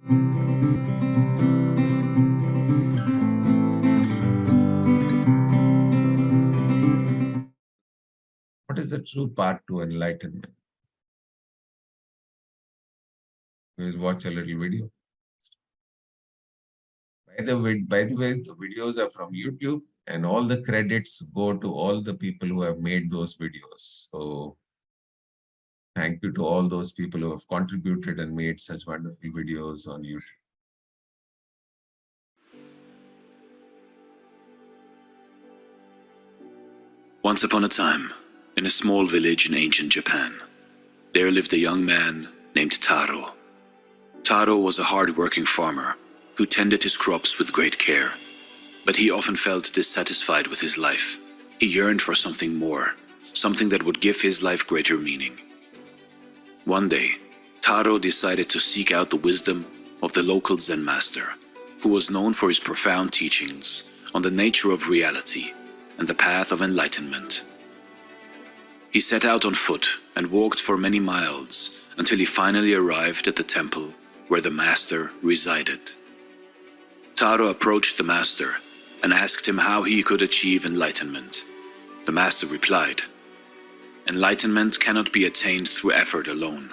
What is the true path to enlightenment? We'll watch a little video. By the way, the videos are from YouTube, and all the credits go to all the people who have made those videos. So thank you to all those people who have contributed and made such wonderful videos on YouTube. Once upon a time, in a small village in ancient Japan, there lived a young man named Taro. Taro was a hard-working farmer who tended his crops with great care, but he often felt dissatisfied with his life. He yearned for something more, something that would give his life greater meaning. One day, Taro decided to seek out the wisdom of the local Zen master, who was known for his profound teachings on the nature of reality and the path of enlightenment. He set out on foot and walked for many miles until he finally arrived at the temple where the master resided. Taro approached the master and asked him how he could achieve enlightenment. The master replied, "Enlightenment cannot be attained through effort alone.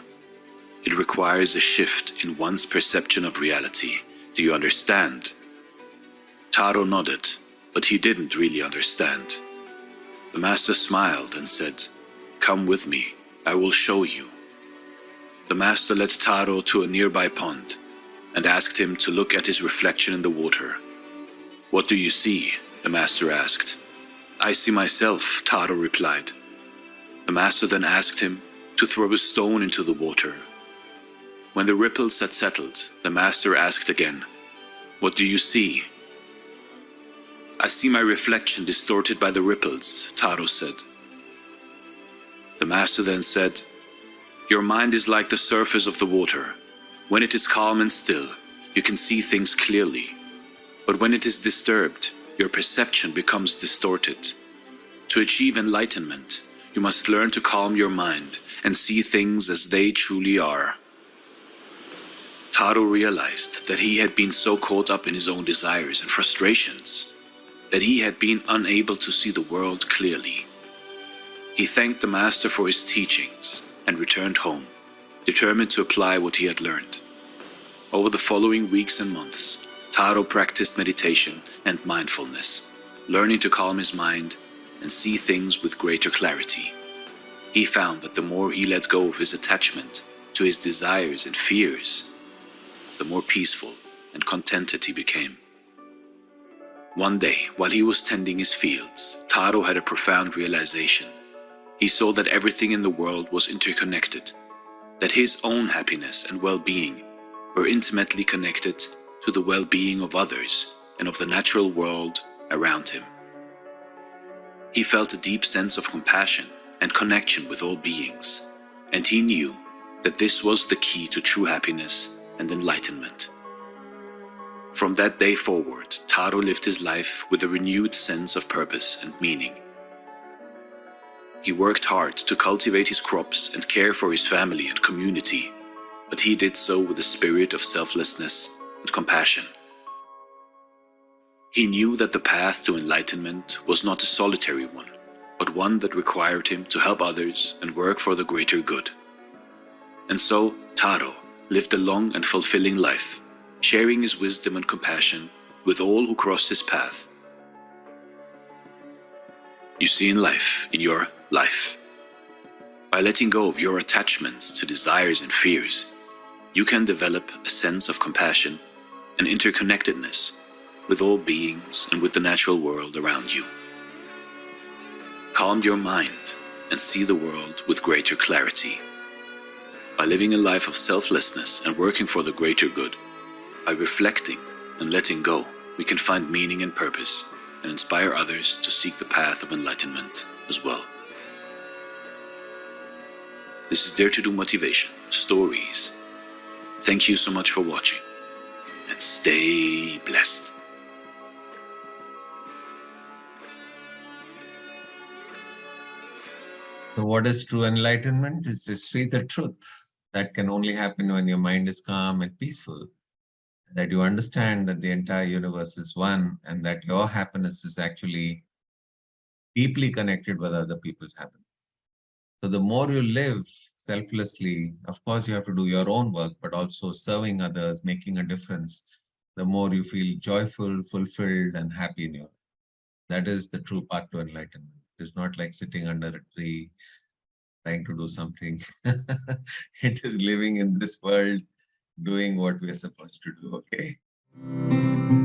It requires a shift in one's perception of reality. Do you understand?" Taro nodded, but he didn't really understand. The master smiled and said, "Come with me, I will show you." The master led Taro to a nearby pond and asked him to look at his reflection in the water. "What do you see?" the master asked. "I see myself," Taro replied. The master then asked him to throw a stone into the water. When the ripples had settled, the master asked again, "What do you see?" "I see my reflection distorted by the ripples," Taro said. The master then said, "Your mind is like the surface of the water. When it is calm and still, you can see things clearly. But when it is disturbed, your perception becomes distorted. To achieve enlightenment, you must learn to calm your mind and see things as they truly are." Taro realized that he had been so caught up in his own desires and frustrations that he had been unable to see the world clearly. He thanked the master for his teachings and returned home, determined to apply what he had learned. Over the following weeks and months, Taro practiced meditation and mindfulness, learning to calm his mind and see things with greater clarity. He found that the more he let go of his attachment to his desires and fears, the more peaceful and contented he became. One day, while he was tending his fields, Taro had a profound realization. He saw that everything in the world was interconnected, that his own happiness and well-being were intimately connected to the well-being of others and of the natural world around him. He felt a deep sense of compassion and connection with all beings, and he knew that this was the key to true happiness and enlightenment. From that day forward, Taro lived his life with a renewed sense of purpose and meaning. He worked hard to cultivate his crops and care for his family and community, but he did so with a spirit of selflessness and compassion. He knew that the path to enlightenment was not a solitary one, but one that required him to help others and work for the greater good. And so, Taro lived a long and fulfilling life, sharing his wisdom and compassion with all who crossed his path. You see in your life, by letting go of your attachments to desires and fears, you can develop a sense of compassion and interconnectedness with all beings and with the natural world around you. Calm your mind and see the world with greater clarity. By living a life of selflessness and working for the greater good, by reflecting and letting go, we can find meaning and purpose and inspire others to seek the path of enlightenment as well. This is Dare to Do Motivation Stories. Thank you so much for watching, and stay blessed. So what is true enlightenment? It's just the truth. That can only happen when your mind is calm and peaceful. that you understand that the entire universe is one and that your happiness is actually deeply connected with other people's happiness. So the more you live selflessly, of course, you have to do your own work, but also serving others, making a difference, the more you feel joyful, fulfilled, and happy in your life. That is the true path to enlightenment. It's not like sitting under a tree trying to do something. It is living in this world, doing what we are supposed to do, okay?